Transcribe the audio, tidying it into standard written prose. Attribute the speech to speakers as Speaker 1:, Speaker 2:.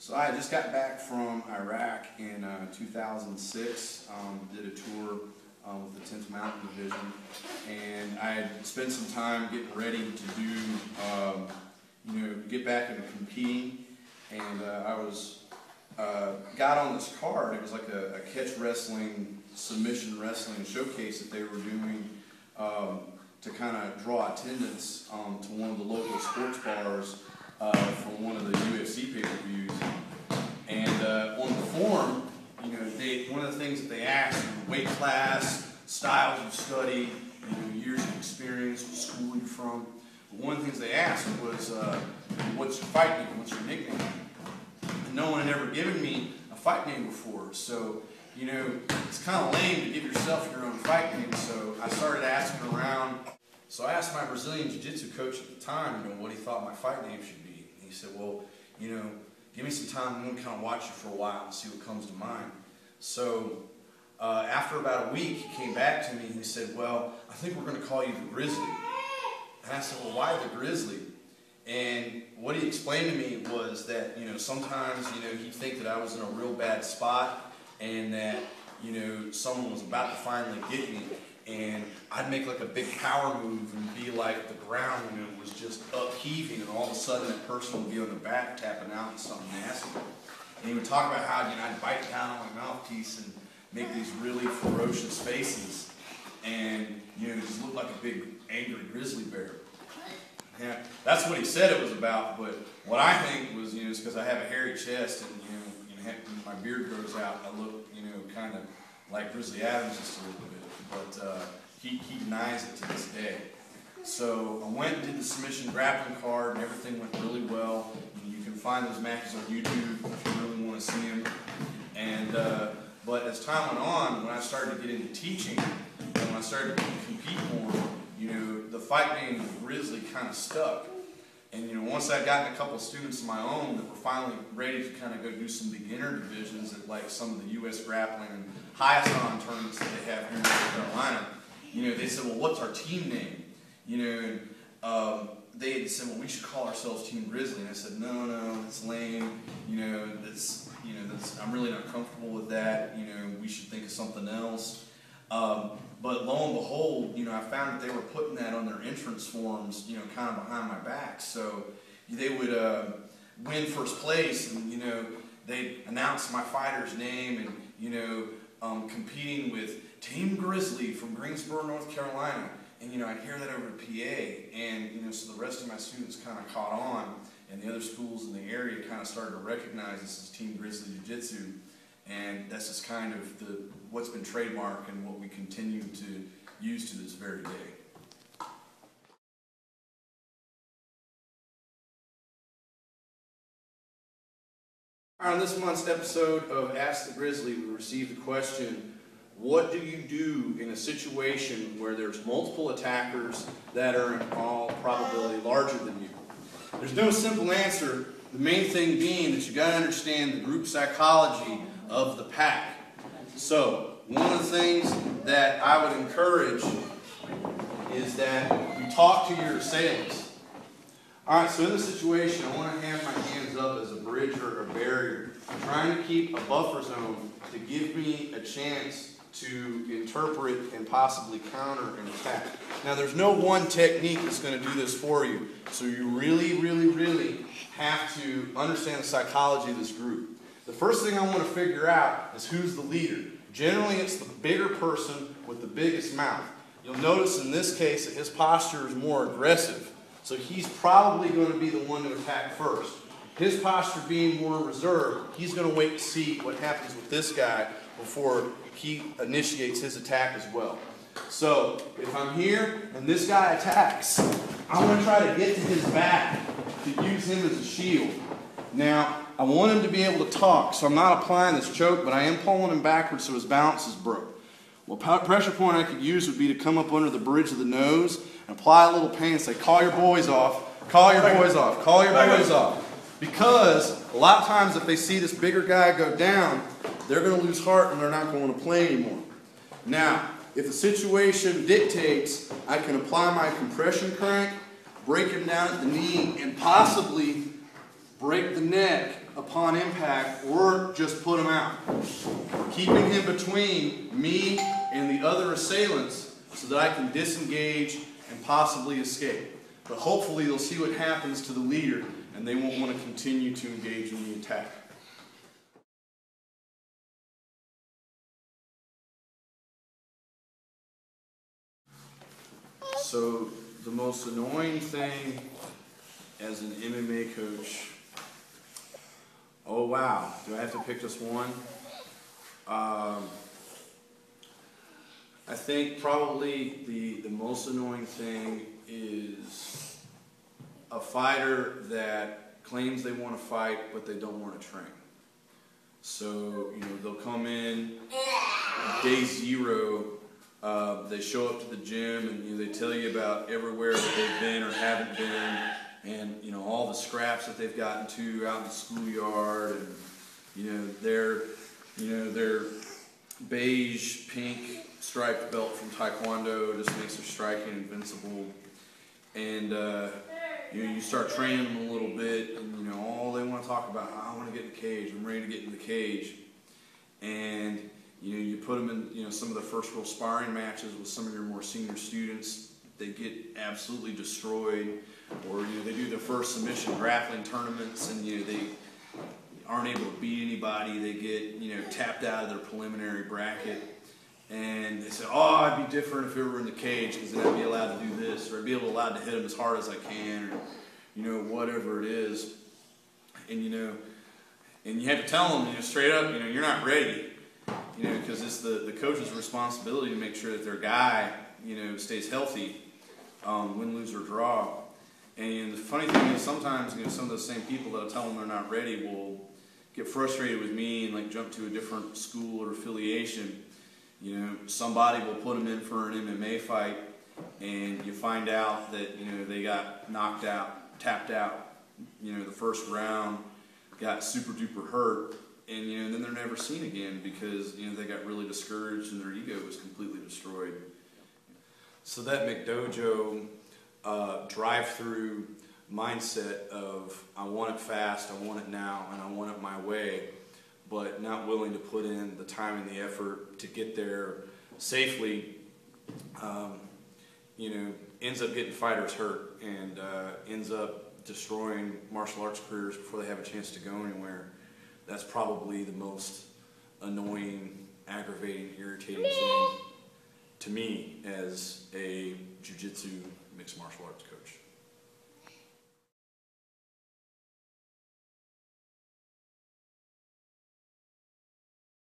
Speaker 1: So I just got back from Iraq in 2006, did a tour with the 10th Mountain Division, and I had spent some time getting ready to do, get back into competing, and I got on this card. It was like a catch wrestling, submission wrestling showcase that they were doing to kind of draw attendance to one of the local sports bars for one of the UFC pay-per-views. And on the form, one of the things that they asked, weight class, styles of study, years of experience, what school you're from. But one of the things they asked was, what's your fight name? What's your nickname? And no one had ever given me a fight name before. So, it's kind of lame to give yourself your own fight name. So I started asking around. So I asked my Brazilian Jiu-Jitsu coach at the time, what he thought my fight name should be. And he said, well, give me some time, I'm going to kind of watch you for a while and see what comes to mind. So after about a week, he came back to me and he said, well, I think we're going to call you the Grizzly. And I said, well, why the Grizzly? And what he explained to me was that, sometimes, he'd think that I was in a real bad spot and that, someone was about to finally get me. And I'd make like a big power move and be like the ground, was just upheaving, and all of a sudden that person would be on the back tapping out and something nasty. And he would talk about how I'd bite down on my mouthpiece and make these really ferocious faces, and just look like a big angry grizzly bear. Yeah, that's what he said it was about. But what I think was, is because I have a hairy chest and my beard grows out, I look kind of like Grizzly Adams just a little bit. But he denies it to this day. So I went and did the submission grappling card, and everything went really well. You can find those matches on YouTube if you really want to see them. And but as time went on, when I started to get into teaching, and when I started to compete more, the fight name Grizzly kind of stuck. And once I got a couple of students of my own that were finally ready to kind of go do some beginner divisions at like some of the U.S. grappling and highest-on tournaments that they have here in North Carolina, they said, well, what's our team name? They had said, well, we should call ourselves Team Grizzly. And I said, no, it's lame. I'm really not comfortable with that. We should think of something else. But lo and behold, I found that they were putting that on their entrance forms, kind of behind my back. So they would win first place, and they'd announce my fighter's name, and competing with Team Grizzly from Greensboro, North Carolina. And I'd hear that over the PA, and so the rest of my students kind of caught on, and the other schools in the area kind of started to recognize this as Team Grizzly Jiu-Jitsu. And that's just kind of what's been trademarked and what we continue to use to this very day. On this month's episode of Ask the Grizzly, we received the question, what do you do in a situation where there's multiple attackers that are in all probability larger than you? There's no simple answer, the main thing being that you got to understand the group psychology of the pack. So, one of the things that I would encourage is that you talk to your assailants. Alright, so in this situation, I want to have my hands up as a bridge or a barrier. I'm trying to keep a buffer zone to give me a chance to interpret and possibly counter an attack. Now, there's no one technique that's going to do this for you. So you really, really, really have to understand the psychology of this group. The first thing I want to figure out is who's the leader. Generally, it's the bigger person with the biggest mouth. You'll notice in this case that his posture is more aggressive. So he's probably going to be the one to attack first. His posture being more reserved, he's going to wait to see what happens with this guy before he initiates his attack as well. So if I'm here and this guy attacks, I'm going to try to get to his back to use him as a shield. Now, I want him to be able to talk, so I'm not applying this choke, but I am pulling him backwards so his balance is broke. Well, pressure point I could use would be to come up under the bridge of the nose and apply a little pain and say, call your boys off, call your boys off, call your boys off. Because a lot of times if they see this bigger guy go down, they're going to lose heart and they're not going to play anymore. Now, if the situation dictates, I can apply my compression crank, break him down at the knee, and possibly break the neck upon impact or just put him out. Keeping him between me and the other assailants so that I can disengage and possibly escape. But hopefully you'll see what happens to the leader and they won't want to continue to engage in the attack. So the most annoying thing as an MMA coach, oh wow, do I have to pick just one? I think probably the most annoying thing is a fighter that claims they want to fight but they don't want to train. So, they'll come in day zero, they show up to the gym and they tell you about everywhere that they've been or haven't been, and all the scraps that they've gotten to out in the schoolyard, and their beige pink striped belt from Taekwondo just makes their striking invincible. And you start training them a little bit, and all they want to talk about, I want to get in the cage, I'm ready to get in the cage. And you put them in some of the first real sparring matches with some of your more senior students, they get absolutely destroyed. Or they do their first submission grappling tournaments and they aren't able to beat anybody, they get tapped out of their preliminary bracket. And they say, oh, I'd be different if we were in the cage because then I'd be allowed to do this, or I'd be allowed to hit them as hard as I can, or whatever it is. And and you have to tell them straight up, you're not ready, because it's the coach's responsibility to make sure that their guy stays healthy, win, lose, or draw. And the funny thing is, sometimes some of those same people that tell them they're not ready will get frustrated with me and jump to a different school or affiliation. Somebody will put them in for an MMA fight, and you find out that they got knocked out, tapped out, the first round, got super duper hurt, and then they're never seen again because they got really discouraged and their ego was completely destroyed. So that McDojo drive-through mindset of I want it fast, I want it now, and I want it my way, but not willing to put in the time and the effort to get there safely, ends up getting fighters hurt and ends up destroying martial arts careers before they have a chance to go anywhere. That's probably the most annoying, aggravating, irritating thing to me as a jiu-jitsu mixed martial arts coach.